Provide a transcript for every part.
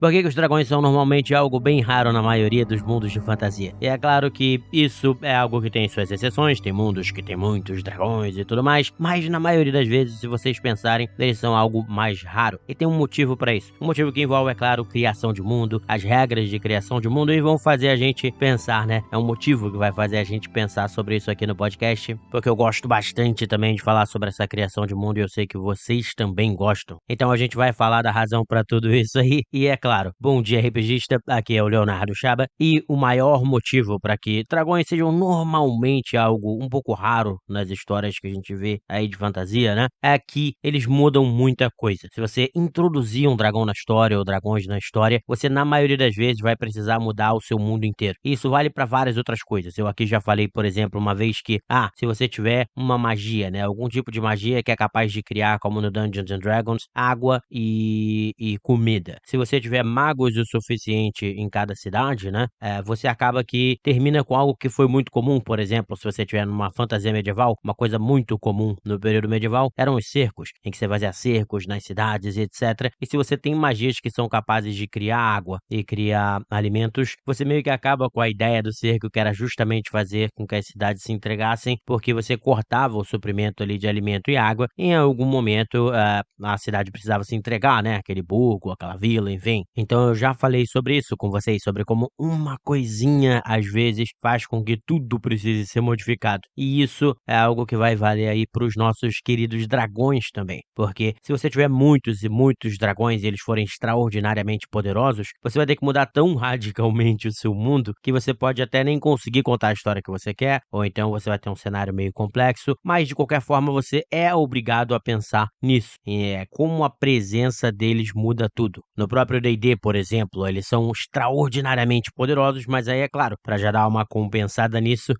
Por que os dragões são normalmente algo bem raro na maioria dos mundos de fantasia? E é claro que isso é algo que tem suas exceções, tem mundos que tem muitos dragões e tudo mais, mas na maioria das vezes, se vocês pensarem, eles são algo mais raro. E tem um motivo para isso. Um motivo que envolve, é claro, criação de mundo, as regras de criação de mundo, e vão fazer a gente pensar, né? É um motivo que vai fazer a gente pensar sobre isso aqui no podcast, porque eu gosto bastante também de falar sobre essa criação de mundo e eu sei que vocês também gostam. Então a gente vai falar da razão para tudo isso aí, e é claro, bom dia RPGista, aqui é o Leonardo Chaba, e o maior motivo para que dragões sejam normalmente algo um pouco raro nas histórias que a gente vê aí de fantasia, né, é que eles mudam muita coisa. Se você introduzir um dragão na história ou dragões na história, você na maioria das vezes vai precisar mudar o seu mundo inteiro. Isso vale para várias outras coisas. Eu aqui já falei, por exemplo, uma vez que, se você tiver uma magia, né, algum tipo de magia que é capaz de criar, como no Dungeons and Dragons, água e comida. Se você tiver magos o suficiente em cada cidade, né, você acaba que termina com algo que foi muito comum. Por exemplo, se você tiver numa fantasia medieval, uma coisa muito comum no período medieval eram os cercos, em que você fazia cercos nas cidades e etc. E se você tem magias que são capazes de criar água e criar alimentos, você meio que acaba com a ideia do cerco, que era justamente fazer com que as cidades se entregassem, porque você cortava o suprimento ali de alimento e água, e em algum momento a cidade precisava se entregar, né, aquele burgo, aquela vila, enfim. Então eu já falei sobre isso com vocês, sobre como uma coisinha às vezes faz com que tudo precise ser modificado. E isso é algo que vai valer aí para os nossos queridos dragões também, porque se você tiver muitos e muitos dragões e eles forem extraordinariamente poderosos, você vai ter que mudar tão radicalmente o seu mundo que você pode até nem conseguir contar a história que você quer, ou então você vai ter um cenário meio complexo, mas de qualquer forma você é obrigado a pensar nisso. E é como a presença deles muda tudo. No próprio D&D, por exemplo, eles são extraordinariamente poderosos, mas aí é claro, para já dar uma compensada nisso,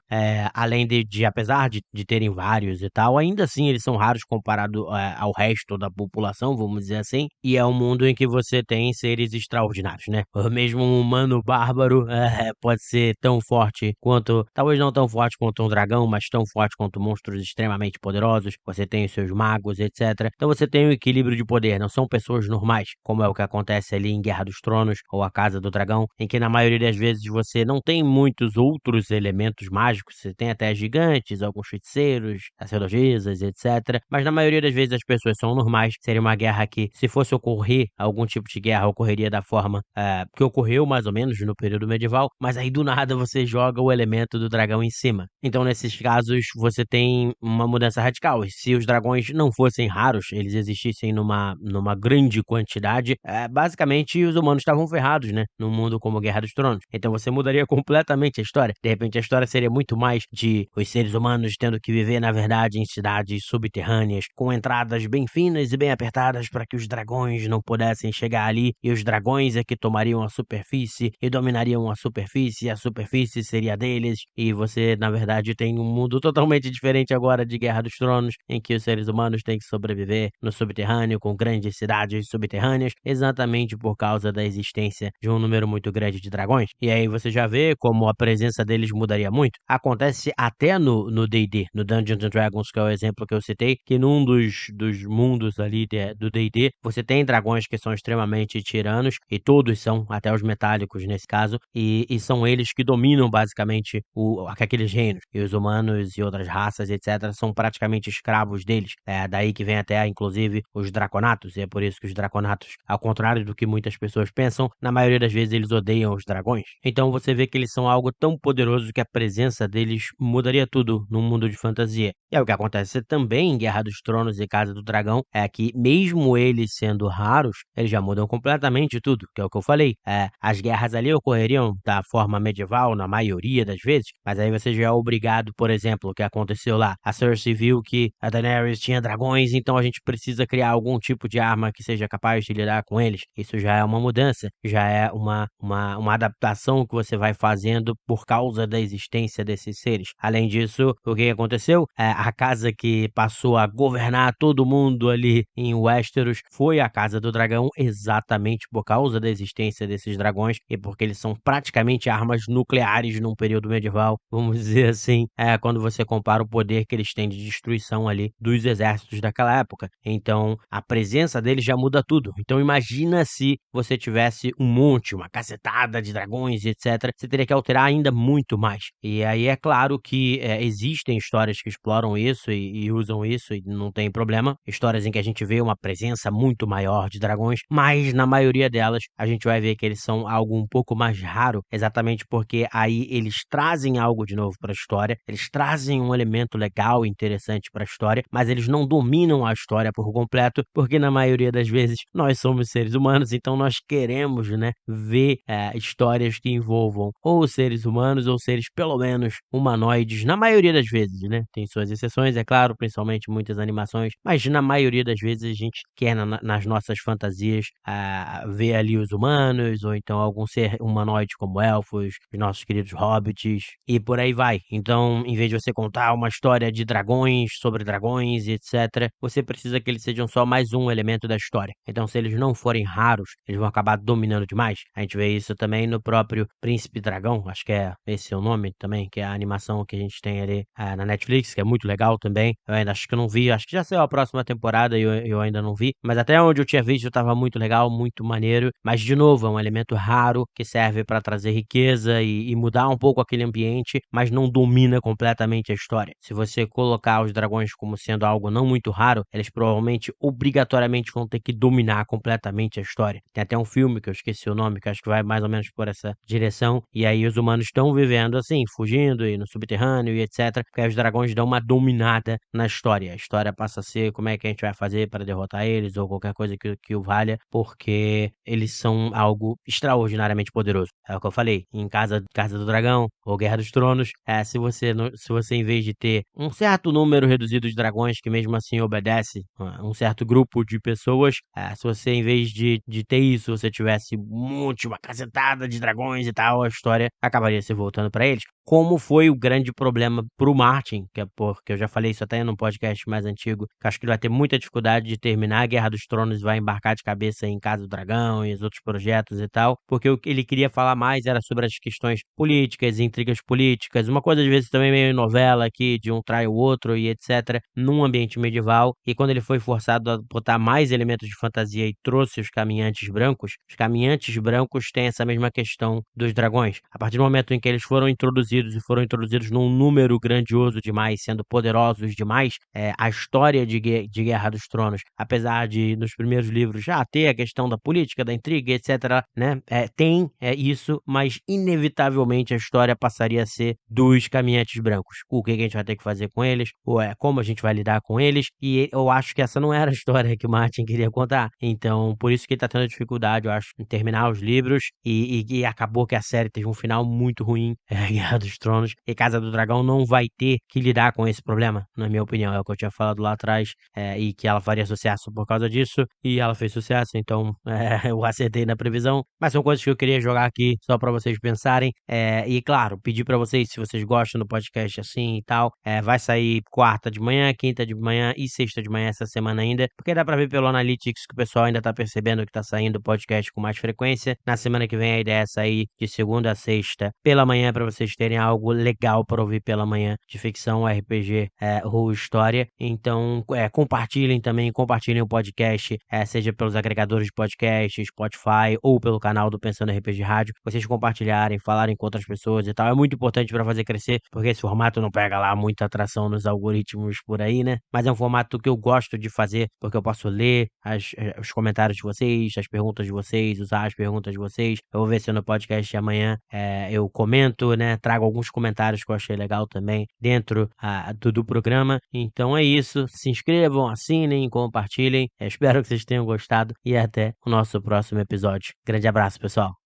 além de apesar de terem vários e tal, ainda assim eles são raros comparado ao resto da população, vamos dizer assim, e é um mundo em que você tem seres extraordinários, né? Mesmo um humano bárbaro pode ser tão forte quanto, talvez não tão forte quanto um dragão, mas tão forte quanto monstros extremamente poderosos. Você tem os seus magos, etc. Então você tem um equilíbrio de poder, não são pessoas normais, como é o que acontece ali em Guerra dos Tronos ou a Casa do Dragão, em que na maioria das vezes você não tem muitos outros elementos mágicos, você tem até gigantes, alguns feiticeiros, sacerdotisas, etc. Mas na maioria das vezes as pessoas são normais. Seria uma guerra que, se fosse ocorrer algum tipo de guerra, ocorreria da forma que ocorreu mais ou menos no período medieval, mas aí do nada você joga o elemento do dragão em cima. Então nesses casos você tem uma mudança radical. E se os dragões não fossem raros, eles existissem numa grande quantidade, basicamente os humanos estavam ferrados, né? Num mundo como Guerra dos Tronos. Então você mudaria completamente a história. De repente a história seria muito mais de os seres humanos tendo que viver, na verdade, em cidades subterrâneas, com entradas bem finas e bem apertadas para que os dragões não pudessem chegar ali, e os dragões é que tomariam a superfície e dominariam a superfície, e a superfície seria deles, e você, na verdade, tem um mundo totalmente diferente agora de Guerra dos Tronos, em que os seres humanos têm que sobreviver no subterrâneo, com grandes cidades subterrâneas, exatamente por causa da existência de um número muito grande de dragões. E aí você já vê como a presença deles mudaria muito. Acontece até no D&D, no Dungeons and Dragons, que é o exemplo que eu citei, que num dos mundos ali do D&D, você tem dragões que são extremamente tiranos, e todos são, até os metálicos nesse caso, e são eles que dominam basicamente aqueles reinos, e os humanos e outras raças, etc., são praticamente escravos deles. É daí que vem até, inclusive, os draconatos, e é por isso que os draconatos, ao contrário do que muitas pessoas pensam, na maioria das vezes eles odeiam os dragões. Então você vê que eles são algo tão poderoso que a presença deles mudaria tudo num mundo de fantasia. E é o que acontece também em Guerra dos Tronos e Casa do Dragão, é que mesmo eles sendo raros, eles já mudam completamente tudo, que é o que eu falei. As guerras ali ocorreriam da forma medieval, na maioria das vezes, mas aí você já é obrigado, por exemplo, o que aconteceu lá. A Cersei viu que a Daenerys tinha dragões, então a gente precisa criar algum tipo de arma que seja capaz de lidar com eles. Isso já é uma mudança, já é uma adaptação que você vai fazendo por causa da existência desses seres. Além disso, o que aconteceu? A casa que passou a governar todo mundo ali em Westeros foi a Casa do Dragão, exatamente por causa da existência desses dragões e porque eles são praticamente armas nucleares num período medieval, vamos dizer assim, quando você compara o poder que eles têm de destruição ali dos exércitos daquela época. Então, a presença deles já muda tudo. Então, imagina se você tivesse um monte, uma cacetada de dragões, etc., você teria que alterar ainda muito mais. E aí é claro que existem histórias que exploram isso e usam isso e não tem problema. Histórias em que a gente vê uma presença muito maior de dragões, mas na maioria delas a gente vai ver que eles são algo um pouco mais raro, exatamente porque aí eles trazem algo de novo para a história, eles trazem um elemento legal e interessante para a história, mas eles não dominam a história por completo, porque na maioria das vezes nós somos seres humanos, então nós queremos, né, ver histórias que envolvam ou seres humanos ou seres pelo menos humanoides, na maioria das vezes, né? Tem suas exceções, é claro, principalmente muitas animações, mas na maioria das vezes a gente quer nas nossas fantasias ver ali os humanos ou então algum ser humanoide como elfos, os nossos queridos hobbits e por aí vai. Então, em vez de você contar uma história de dragões, sobre dragões e etc., você precisa que eles sejam só mais um elemento da história. Então, se eles não forem raros, eles vão acabar dominando demais. A gente vê isso também no próprio Príncipe Dragão, acho que é esse o nome também, que é a animação que a gente tem ali na Netflix, que é muito legal também. Eu ainda acho que eu não vi, acho que já saiu a próxima temporada e eu ainda não vi, mas até onde eu tinha visto tava muito legal, muito maneiro. Mas, de novo, é um elemento raro que serve para trazer riqueza e mudar um pouco aquele ambiente, mas não domina completamente a história. Se você colocar os dragões como sendo algo não muito raro, eles provavelmente, obrigatoriamente, vão ter que dominar completamente a história. Tem até um filme que eu esqueci o nome, que acho que vai mais ou menos por essa direção, e aí os humanos estão vivendo assim, fugindo e no subterrâneo e etc, porque aí os dragões dão uma dominada na história. A história passa a ser como é que a gente vai fazer para derrotar eles, ou qualquer coisa que o valha, porque eles são algo extraordinariamente poderoso. É o que eu falei, em Casa do Dragão ou Guerra dos Tronos, se você em vez de ter um certo número reduzido de dragões que mesmo assim obedece um certo grupo de pessoas, se você em vez de ter isso, você tivesse uma cacetada de dragões e tal, a história acabaria se voltando para eles. Como foi o grande problema pro Martin, que eu já falei isso até num podcast mais antigo, que acho que ele vai ter muita dificuldade de terminar a Guerra dos Tronos e vai embarcar de cabeça em Casa do Dragão e os outros projetos e tal, porque o que ele queria falar mais era sobre as questões políticas, intrigas políticas, uma coisa às vezes também meio novela aqui, de um trai o outro e etc, num ambiente medieval, e quando ele foi forçado a botar mais elementos de fantasia e trouxe os caminhantes brancos têm essa mesma questão dos dragões. A partir do momento em que eles foram introduzidos num número grandioso demais, sendo poderosos demais, a história de Guerra dos Tronos, apesar de nos primeiros livros já ter a questão da política, da intriga, etc, né, tem isso, mas inevitavelmente a história passaria a ser dos caminhantes brancos. O que a gente vai ter que fazer com eles, ou como a gente vai lidar com eles, e eu acho que essa não era a história que o Martin queria contar. Então, por isso que ele tá tendo dificuldade, eu acho, em terminar os livros, e acabou que a série teve um final muito ruim, Guerra dos Tronos, e Casa do Dragão não vai ter que lidar com esse problema, na minha opinião, é o que eu tinha falado lá atrás, e que ela faria sucesso por causa disso, e ela fez sucesso, então eu acertei na previsão, mas são coisas que eu queria jogar aqui só pra vocês pensarem, e claro, pedir pra vocês, se vocês gostam do podcast assim e tal, vai sair quarta de manhã, quinta de manhã e sexta de manhã essa semana ainda, porque dá pra ver pelo Analytics que o pessoal ainda tá percebendo que tá saindo podcast com mais frequência. Na semana que vem a ideia é sair de segunda a sexta pela manhã, pra vocês terem algo legal pra ouvir pela manhã, de ficção, RPG ou história. Então, compartilhem o podcast, seja pelos agregadores de podcast, Spotify, ou pelo canal do Pensando RPG Rádio. Vocês compartilharem, falarem com outras pessoas e tal, é muito importante pra fazer crescer, porque esse formato não pega lá muita atração nos algoritmos por aí, né? Mas é um formato que eu gosto de fazer, porque eu posso ler os comentários de vocês, as perguntas de vocês, usar as perguntas de vocês. Eu vou ver se no podcast de amanhã eu comento, né? Trago alguns comentários que eu achei legal também dentro do programa. Então é isso. Se inscrevam, assinem, compartilhem. Espero que vocês tenham gostado e até o nosso próximo episódio. Grande abraço, pessoal.